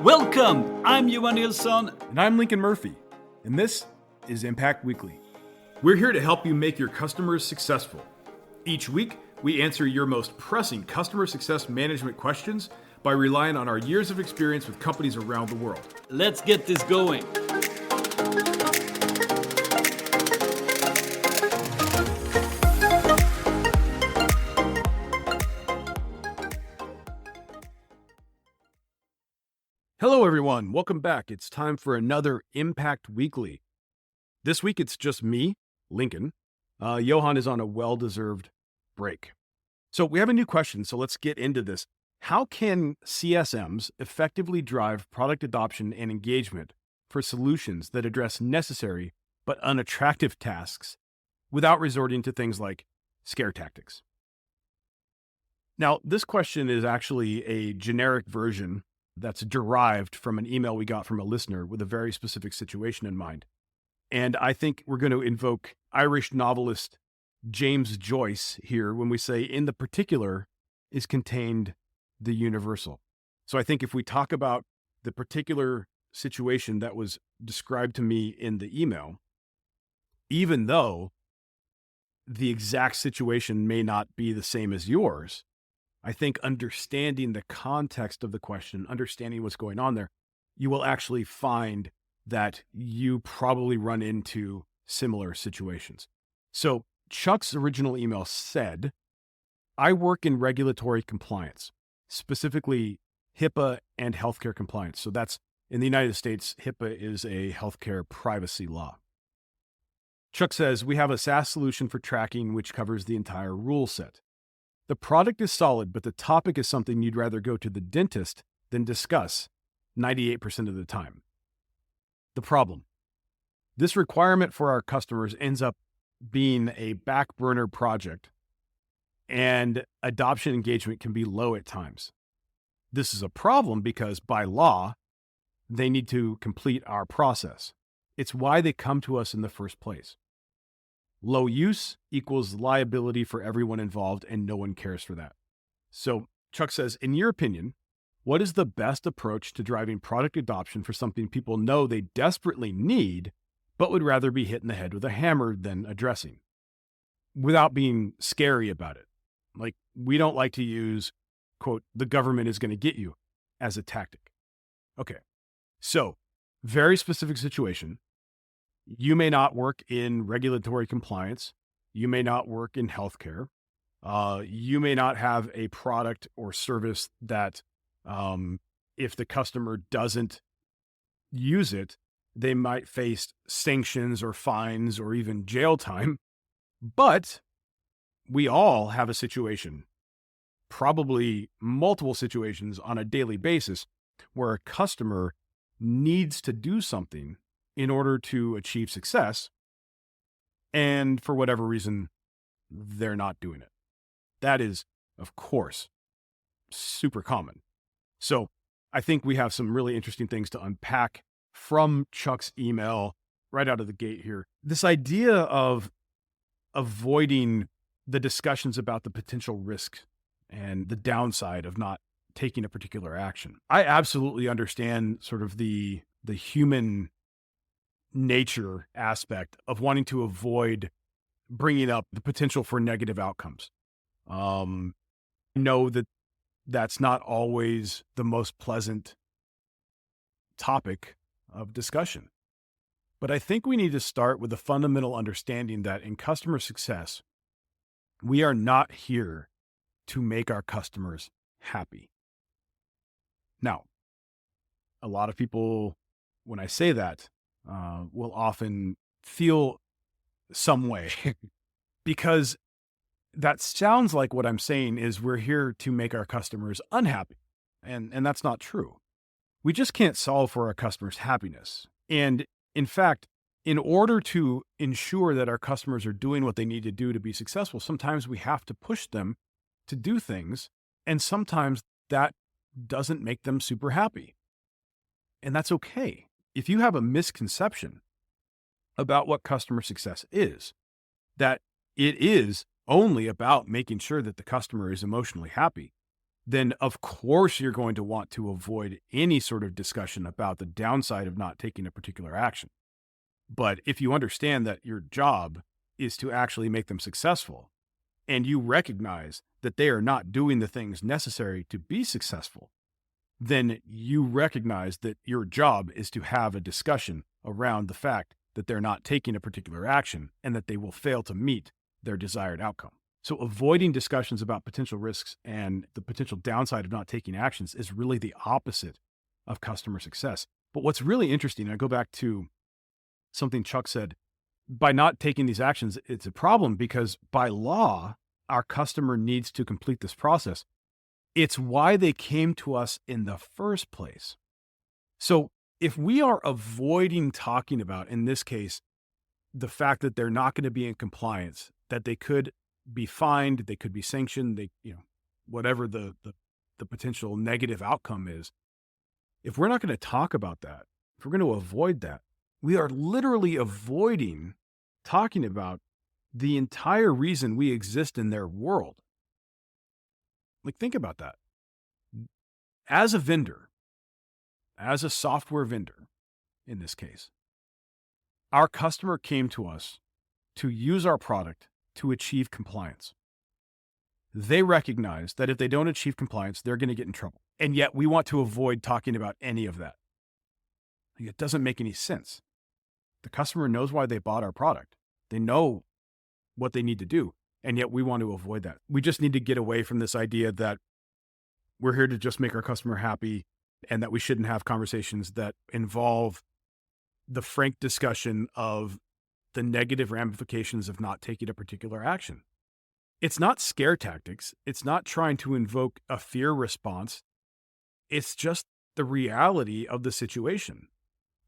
Welcome! I'm Johan Nilsson. And I'm Lincoln Murphy, and this is Impact Weekly. We're here to help you make your customers successful. Each week, we answer your most pressing customer success management questions by relying on our years of experience with companies around the world. Let's get this going. Hello, everyone. Welcome back. It's time for another Impact Weekly. This week, it's just me, Lincoln. Johan is on a well-deserved break. So we have a new question, so let's get into this. How can CSMs effectively drive product adoption and engagement for solutions that address necessary but unattractive tasks without resorting to things like scare tactics? Now, this question is actually a generic version that's derived from an email we got from a listener with a very specific situation in mind. And I think we're going to invoke Irish novelist James Joyce here when we say, in the particular is contained the universal. So I think if we talk about the particular situation that was described to me in the email, even though the exact situation may not be the same as yours, I think understanding the context of the question, understanding what's going on there, you will actually find that you probably run into similar situations. So Chuck's original email said, I work in regulatory compliance, specifically HIPAA and healthcare compliance. So that's in the United States, HIPAA is a healthcare privacy law. Chuck says, we have a SaaS solution for tracking, which covers the entire rule set. The product is solid, but the topic is something you'd rather go to the dentist than discuss 98% of the time. The problem: this requirement for our customers ends up being a back burner project, and adoption engagement can be low at times. This is a problem because by law, they need to complete our process. It's why they come to us in the first place. Low use equals liability for everyone involved, and no one cares for that. So Chuck says, in your opinion, what is the best approach to driving product adoption for something people know they desperately need, but would rather be hit in the head with a hammer than addressing, without being scary about it? Like, we don't like to use, quote, the government is going to get you as a tactic. Okay, so very specific situation. You may not work in regulatory compliance. You may not work in healthcare. You may not have a product or service that if the customer doesn't use it, they might face sanctions or fines or even jail time. But we all have a situation, probably multiple situations on a daily basis, where a customer needs to do something in order to achieve success, and for whatever reason, they're not doing it. That is, of course, super common. So I think we have some really interesting things to unpack from Chuck's email right out of the gate here. This idea of avoiding the discussions about the potential risk and the downside of not taking a particular action. I absolutely understand sort of the human nature aspect of wanting to avoid bringing up the potential for negative outcomes. Know that that's not always the most pleasant topic of discussion. But I think we need to start with the fundamental understanding that in customer success, we are not here to make our customers happy. Now, a lot of people, when I say that, will often feel some way because that sounds like what I'm saying is we're here to make our customers unhappy. And that's not true. We just can't solve for our customers' happiness. And in fact, in order to ensure that our customers are doing what they need to do to be successful, sometimes we have to push them to do things. And sometimes that doesn't make them super happy. And that's okay. If you have a misconception about what customer success is, that it is only about making sure that the customer is emotionally happy, then of course you're going to want to avoid any sort of discussion about the downside of not taking a particular action. But if you understand that your job is to actually make them successful, and you recognize that they are not doing the things necessary to be successful, then you recognize that your job is to have a discussion around the fact that they're not taking a particular action and that they will fail to meet their desired outcome. So avoiding discussions about potential risks and the potential downside of not taking actions is really the opposite of customer success. But what's really interesting, I go back to something Chuck said, by not taking these actions, it's a problem because by law, our customer needs to complete this process. It's why they came to us in the first place. So if we are avoiding talking about, in this case, the fact that they're not going to be in compliance, that they could be fined, they could be sanctioned, whatever the potential negative outcome is, if we're not going to talk about that, if we're going to avoid that, we are literally avoiding talking about the entire reason we exist in their world. Like, think about that. As a vendor, as a software vendor, in this case, our customer came to us to use our product to achieve compliance. They recognize that if they don't achieve compliance, they're going to get in trouble. And yet we want to avoid talking about any of that. It doesn't make any sense. The customer knows why they bought our product. They know what they need to do. And yet we want to avoid that. We just need to get away from this idea that we're here to just make our customer happy and that we shouldn't have conversations that involve the frank discussion of the negative ramifications of not taking a particular action. It's not scare tactics. It's not trying to invoke a fear response. It's just the reality of the situation.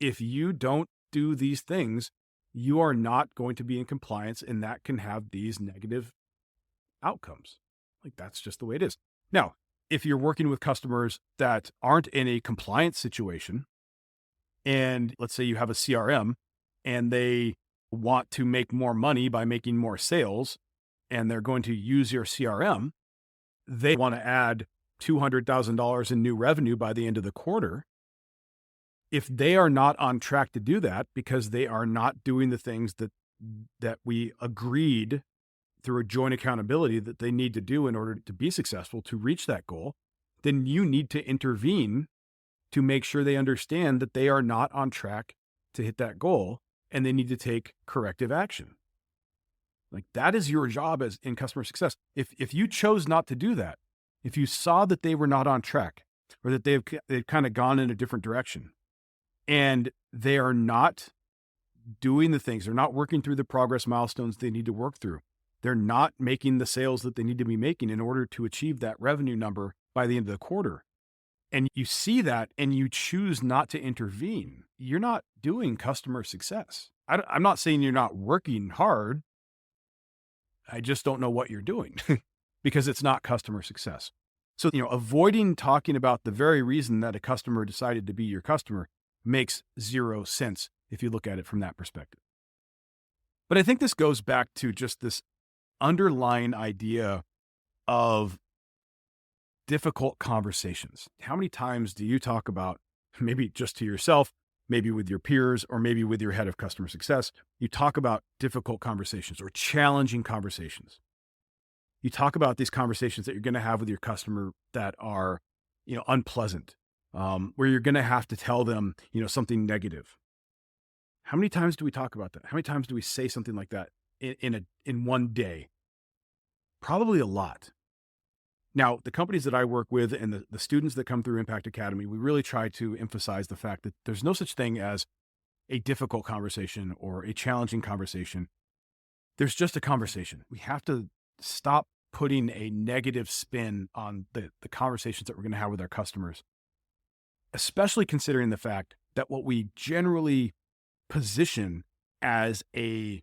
If you don't do these things, you are not going to be in compliance, and that can have these negative outcomes. Like, that's just the way it is. Now, if you're working with customers that aren't in a compliance situation, and let's say you have a CRM and they want to make more money by making more sales, and they're going to use your CRM, they want to add $200,000 in new revenue by the end of the quarter. If they are not on track to do that because they are not doing the things that we agreed through a joint accountability that they need to do in order to be successful to reach that goal, then you need to intervene to make sure they understand that they are not on track to hit that goal and they need to take corrective action. Like, that is your job as in customer success. If you chose not to do that, if you saw that they were not on track or that they've kind of gone in a different direction and they are not doing the things, they're not working through the progress milestones they need to work through, they're not making the sales that they need to be making in order to achieve that revenue number by the end of the quarter, and you see that and you choose not to intervene, you're not doing customer success. I'm not saying you're not working hard. I just don't know what you're doing because it's not customer success. So, avoiding talking about the very reason that a customer decided to be your customer makes zero sense if you look at it from that perspective. But I think this goes back to just this underlying idea of difficult conversations. How many times do you talk about, maybe just to yourself, maybe with your peers, or maybe with your head of customer success, you talk about difficult conversations or challenging conversations? You talk about these conversations that you're going to have with your customer that are, unpleasant, where you're going to have to tell them, something negative. How many times do we talk about that? How many times do we say something like that in one day? Probably a lot. Now, the companies that I work with and the students that come through Impact Academy, we really try to emphasize the fact that there's no such thing as a difficult conversation or a challenging conversation. There's just a conversation. We have to stop putting a negative spin on the conversations that we're going to have with our customers, especially considering the fact that what we generally position as a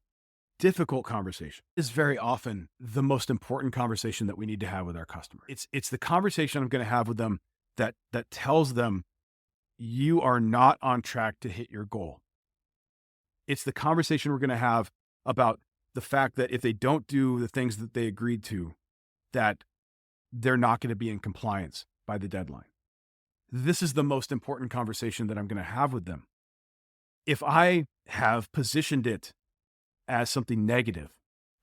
difficult conversation is very often the most important conversation that we need to have with our customer. It's the conversation I'm going to have with them that tells them you are not on track to hit your goal. It's the conversation we're going to have about the fact that if they don't do the things that they agreed to, that they're not going to be in compliance by the deadline. This is the most important conversation that I'm going to have with them. If I have positioned it as something negative,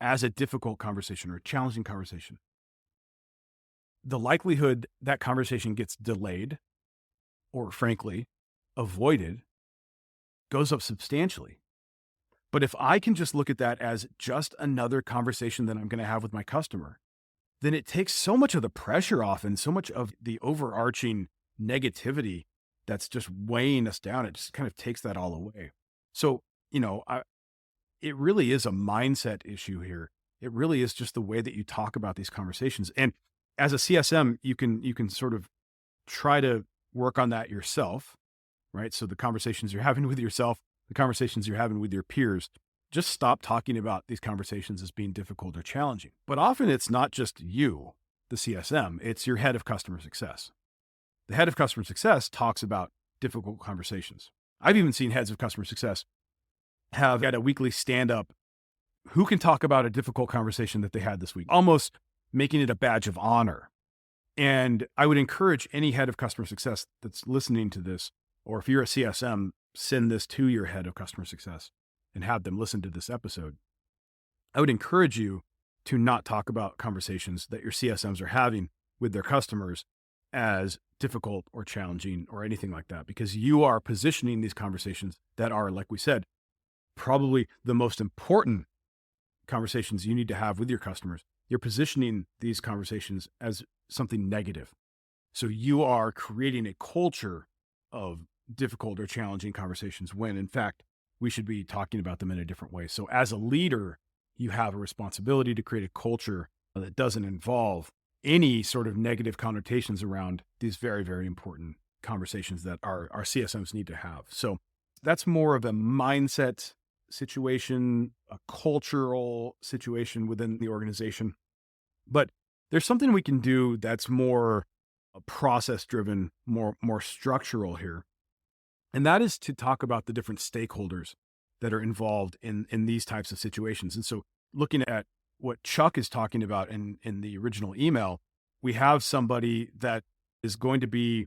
as a difficult conversation or a challenging conversation, the likelihood that conversation gets delayed or frankly avoided goes up substantially. But if I can just look at that as just another conversation that I'm going to have with my customer, then it takes so much of the pressure off and so much of the overarching negativity that's just weighing us down. It just kind of takes that all away. So, it really is a mindset issue here. It really is just the way that you talk about these conversations. And as a CSM, you can sort of try to work on that yourself, right? So the conversations you're having with yourself, the conversations you're having with your peers, just stop talking about these conversations as being difficult or challenging. But often it's not just you, the CSM, it's your head of customer success. The head of customer success talks about difficult conversations. I've even seen heads of customer success have at a weekly stand-up who can talk about a difficult conversation that they had this week, almost making it a badge of honor. And I would encourage any head of customer success that's listening to this, or if you're a CSM, send this to your head of customer success and have them listen to this episode. I would encourage you to not talk about conversations that your CSMs are having with their customers as difficult or challenging or anything like that, because you are positioning these conversations that are, like we said, probably the most important conversations you need to have with your customers. You're positioning these conversations as something negative. So you are creating a culture of difficult or challenging conversations when, in fact, we should be talking about them in a different way. So as a leader, you have a responsibility to create a culture that doesn't involve any sort of negative connotations around these very, very important conversations that our CSMs need to have. So that's more of a mindset situation, a cultural situation within the organization. But there's something we can do that's more process driven, more structural here. And that is to talk about the different stakeholders that are involved in these types of situations. And so looking at what Chuck is talking about in the original email, we have somebody that is going to be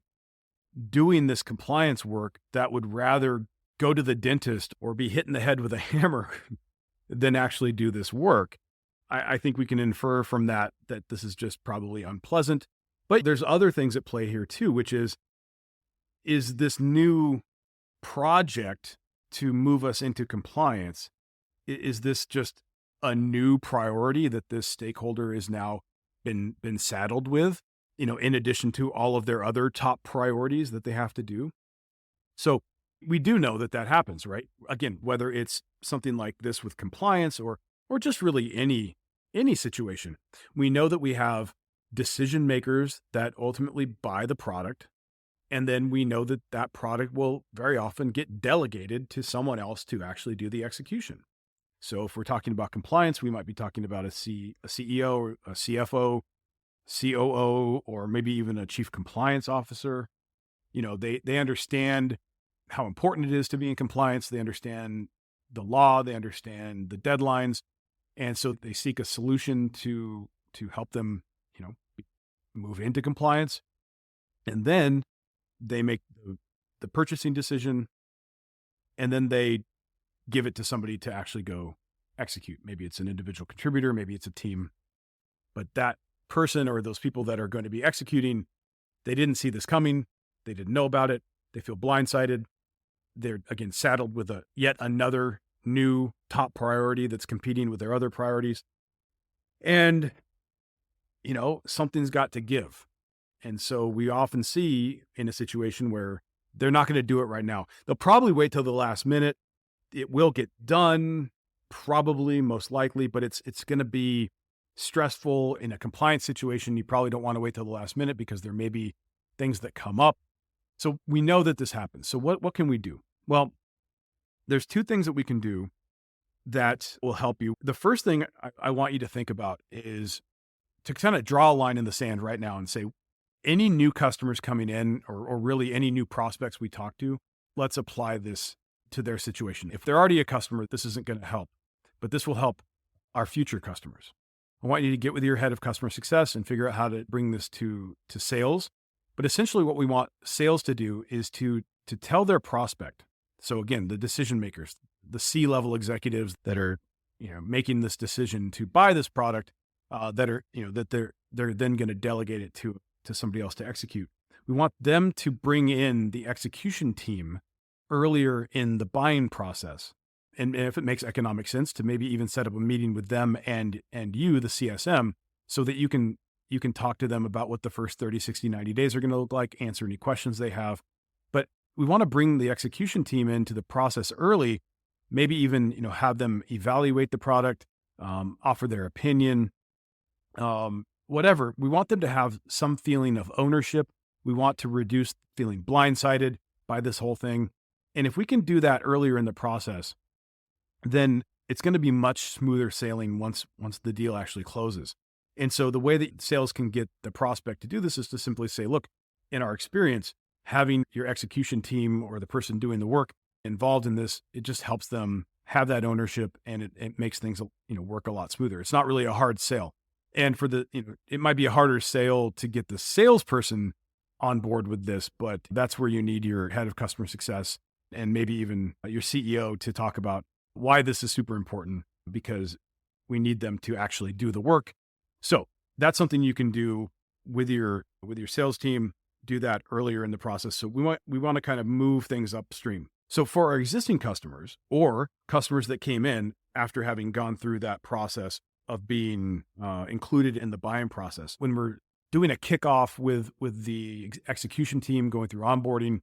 doing this compliance work that would rather go to the dentist or be hit in the head with a hammer than actually do this work. I think we can infer from that this is just probably unpleasant. But there's other things at play here too, which is this new project to move us into compliance, is this just a new priority that this stakeholder is now been saddled with, in addition to all of their other top priorities that they have to do? So we do know that happens, right? Again, whether it's something like this with compliance or just really any situation, we know that we have decision makers that ultimately buy the product. And then we know that product will very often get delegated to someone else to actually do the execution. So if we're talking about compliance, we might be talking about a CEO or a CFO, COO, or maybe even a chief compliance officer. They understand how important it is to be in compliance. They understand the law. They understand the deadlines. And so they seek a solution to help them, move into compliance. And then they make the purchasing decision, and then they give it to somebody to actually go execute. Maybe it's an individual contributor, maybe it's a team, but that person or those people that are going to be executing, they didn't see this coming. They didn't know about it. They feel blindsided. They're, again, saddled with yet another new top priority that's competing with their other priorities. And, something's got to give. And so we often see in a situation where they're not going to do it right now. They'll probably wait till the last minute. It will get done, probably, most likely, but it's going to be stressful. In a compliance situation, you probably don't want to wait till the last minute because there may be things that come up. So we know that this happens. So what can we do? Well, there's two things that we can do that will help you. The first thing I want you to think about is to kind of draw a line in the sand right now and say, any new customers coming in, or really any new prospects we talk to, let's apply this to their situation. If they're already a customer, this isn't going to help, but this will help our future customers. I want you to get with your head of customer success and figure out how to bring this to sales. But essentially what we want sales to do is to tell their prospect. So again, the decision makers, the C-level executives that are, making this decision to buy this product, that are, that they're then going to delegate it to somebody else to execute. We want them to bring in the execution team earlier in the buying process. And if it makes economic sense, to maybe even set up a meeting with them and you, the CSM, so that you can talk to them about what the first 30, 60, 90 days are going to look like, answer any questions they have. But we want to bring the execution team into the process early, maybe even, have them evaluate the product, offer their opinion, whatever. We want them to have some feeling of ownership. We want to reduce feeling blindsided by this whole thing. And if we can do that earlier in the process, then it's going to be much smoother sailing once the deal actually closes. And so the way that sales can get the prospect to do this is to simply say, look, in our experience, having your execution team or the person doing the work involved in this, it just helps them have that ownership, and it makes things, work a lot smoother. It's not really a hard sale. And for it might be a harder sale to get the salesperson on board with this, but that's where you need your head of customer success and maybe even your CEO to talk about why this is super important, because we need them to actually do the work. So that's something you can do with your sales team. Do that earlier in the process. So we want to kind of move things upstream. So for our existing customers or customers that came in after having gone through that process of being included in the buying process, when we're doing a kickoff with the execution team, going through onboarding,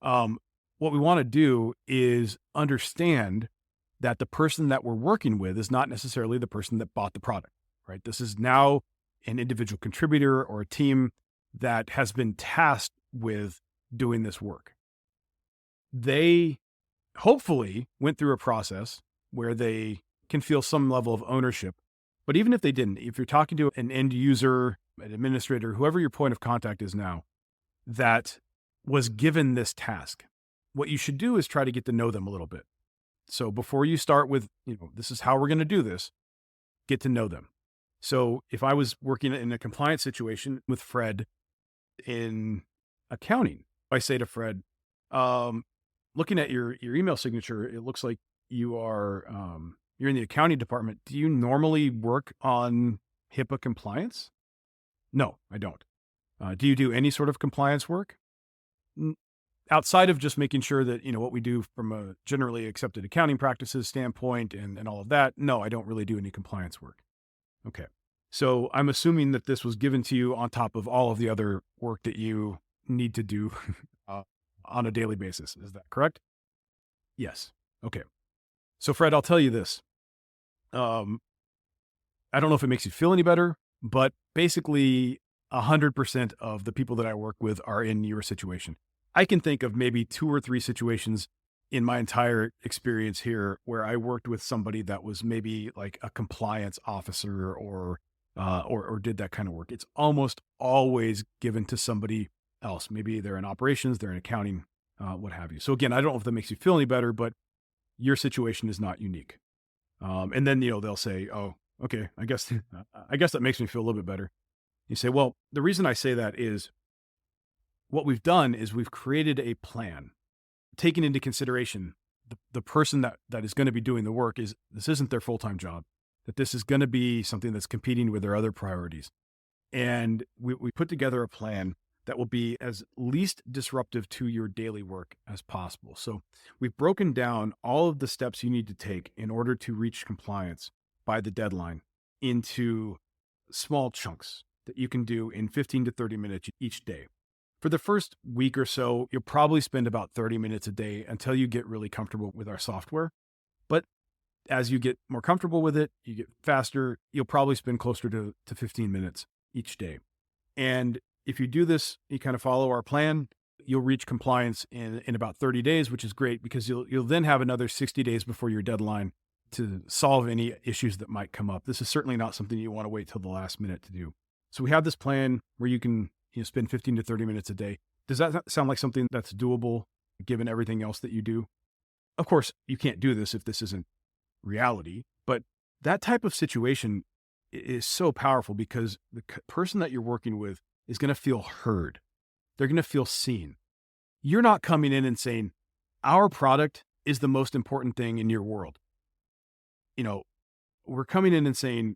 what we want to do is understand that the person that we're working with is not necessarily the person that bought the product, right? This is now an individual contributor or a team that has been tasked with doing this work. They hopefully went through a process where they can feel some level of ownership. But even if they didn't, if you're talking to an end user, an administrator, whoever your point of contact is now, that was given this task, what you should do is try to get to know them a little bit. So before you start with, this is how we're going to do this, get to know them. So if I was working in a compliance situation with Fred in accounting, I say to Fred, looking at your email signature, it looks like you're in the accounting department. Do you normally work on HIPAA compliance? No, I don't. Do you do any sort of compliance work? Outside of just making sure that, what we do from a generally accepted accounting practices standpoint and all of that, no, I don't really do any compliance work. Okay. So I'm assuming that this was given to you on top of all of the other work that you need to do on a daily basis. Is that correct? Yes. Okay. So Fred, I'll tell you this. I don't know if it makes you feel any better, but basically 100% of the people that I work with are in your situation. I can think of maybe 2 or 3 situations in my entire experience here where I worked with somebody that was maybe like a compliance officer or did that kind of work. It's almost always given to somebody else. Maybe they're in operations, they're in accounting, what have you. So again, I don't know if that makes you feel any better, but your situation is not unique. And then, they'll say, oh, okay, I guess that makes me feel a little bit better. You say, well, the reason I say that is what we've done is we've created a plan, taking into consideration the person that is going to be doing the work this isn't their full-time job, that this is going to be something that's competing with their other priorities. And we put together a plan that will be as least disruptive to your daily work as possible. So we've broken down all of the steps you need to take in order to reach compliance by the deadline into small chunks that you can do in 15 to 30 minutes each day. For the first week or so, you'll probably spend about 30 minutes a day until you get really comfortable with our software. But as you get more comfortable with it, you get faster, you'll probably spend closer to 15 minutes each day. And if you do this, you kind of follow our plan, you'll reach compliance in about 30 days, which is great because you'll then have another 60 days before your deadline to solve any issues that might come up. This is certainly not something you want to wait till the last minute to do. So we have this plan where you can spend 15 to 30 minutes a day. Does that sound like something that's doable given everything else that you do? Of course, you can't do this if this isn't reality, but that type of situation is so powerful because the person that you're working with is going to feel heard. They're going to feel seen. You're not coming in and saying, our product is the most important thing in your world. We're coming in and saying,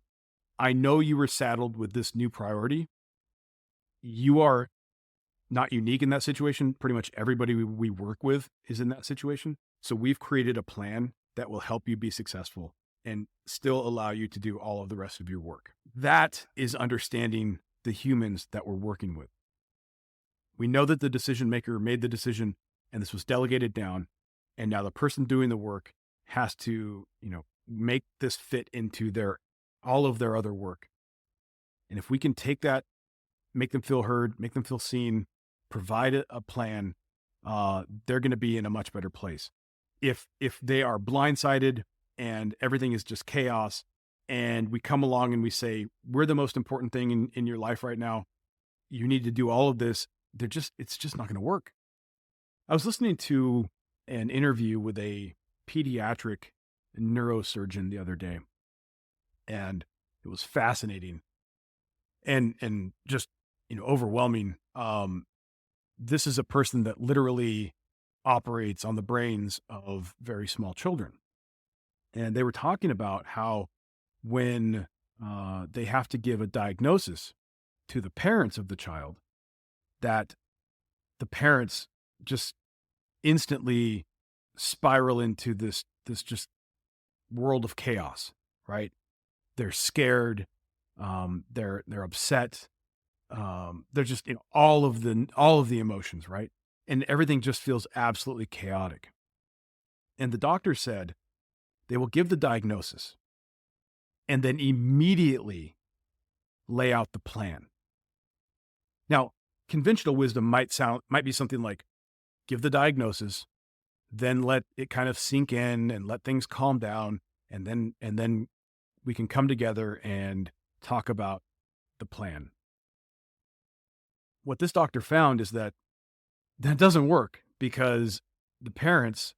I know you were saddled with this new priority. You are not unique in that situation. Pretty much everybody we work with is in that situation. So we've created a plan that will help you be successful and still allow you to do all of the rest of your work. That is understanding the humans that we're working with. We know that the decision maker made the decision and this was delegated down. And now the person doing the work has to, make this fit into all of their other work. And if we can take that, make them feel heard, make them feel seen, provide a plan, they're going to be in a much better place. If they are blindsided and everything is just chaos, and we come along and we say, we're the most important thing in your life right now, you need to do all of this, it's just not going to work. I was listening to an interview with a pediatric neurosurgeon the other day, and it was fascinating and just, overwhelming. This is a person that literally operates on the brains of very small children. And they were talking about how when they have to give a diagnosis to the parents of the child, that the parents just instantly spiral into this just world of chaos, right? They're scared. They're upset. They're just in all of the emotions, right? And everything just feels absolutely chaotic. And the doctor said they will give the diagnosis and then immediately lay out the plan. Now, conventional wisdom might be something like give the diagnosis, then let it kind of sink in and let things calm down. And then we can come together and talk about the plan. What this doctor found is that doesn't work because the parents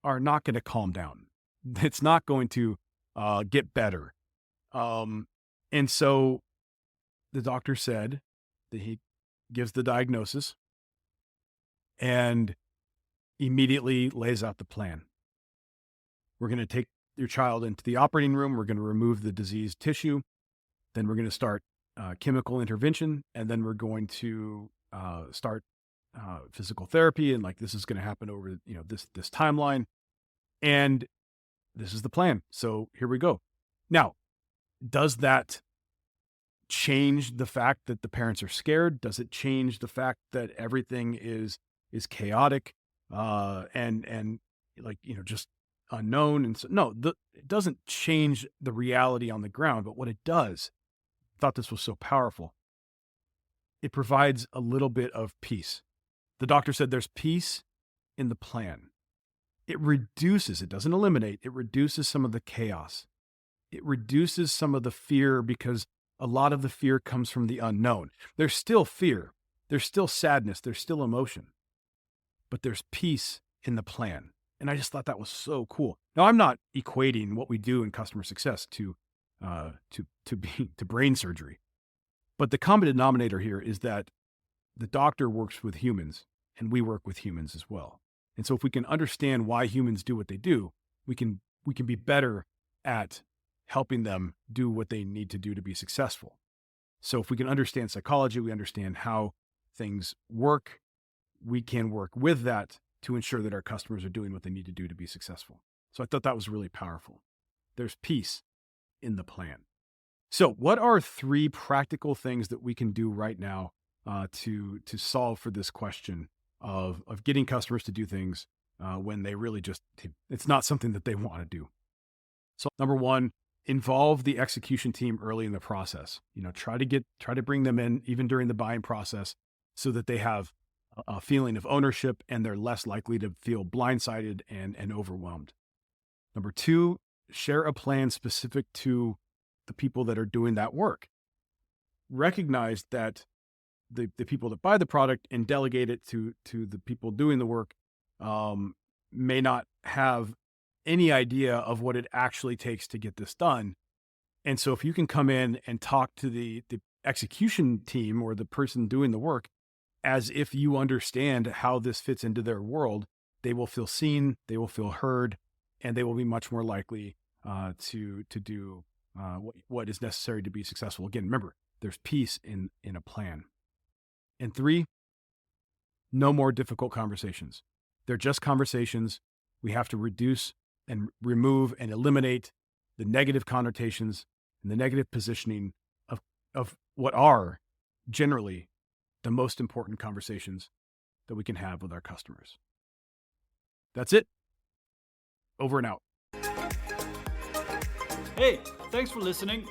are not going to calm down. It's not going to get better. And so the doctor said that he gives the diagnosis and immediately lays out the plan. We're going to take your child into the operating room. We're going to remove the diseased tissue. Then we're going to start chemical intervention. And then we're going to start physical therapy. And this is going to happen over, this timeline. And this is the plan. So here we go. Now, does that change the fact that the parents are scared? Does it change the fact that everything is chaotic and just unknown? And so, no, it doesn't change the reality on the ground. But what it does, I thought this was so powerful, it provides a little bit of peace. The doctor said there's peace in the plan. It doesn't eliminate, it reduces some of the chaos. It reduces some of the fear because a lot of the fear comes from the unknown. There's still fear. There's still sadness. There's still emotion. But there's peace in the plan. And I just thought that was so cool. Now, I'm not equating what we do in customer success to brain surgery. But the common denominator here is that the doctor works with humans and we work with humans as well. And so if we can understand why humans do what they do, we can be better at helping them do what they need to do to be successful. So if we can understand psychology, we understand how things work, we can work with that to ensure that our customers are doing what they need to do to be successful. So I thought that was really powerful. There's peace in the plan. So what are 3 practical things that we can do right now to solve for this question of getting customers to do things when they really it's not something that they want to do? So number 1, involve the execution team early in the process. Try to bring them in even during the buying process so that they have a feeling of ownership and they're less likely to feel blindsided and overwhelmed. Number 2, share a plan specific to the people that are doing that work. Recognize that the people that buy the product and delegate it to the people doing the work may not have any idea of what it actually takes to get this done. And so if you can come in and talk to the execution team or the person doing the work as if you understand how this fits into their world, they will feel seen, they will feel heard, and they will be much more likely to do what is necessary to be successful. Again, remember, there's peace in a plan. And 3, no more difficult conversations. They're just conversations. We have to reduce and remove and eliminate the negative connotations and the negative positioning of what are generally the most important conversations that we can have with our customers. That's it. Over and out. Hey, thanks for listening.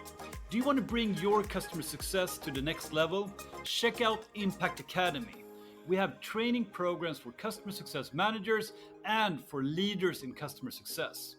Do you want to bring your customer success to the next level? Check out Impact Academy. We have training programs for customer success managers and for leaders in customer success.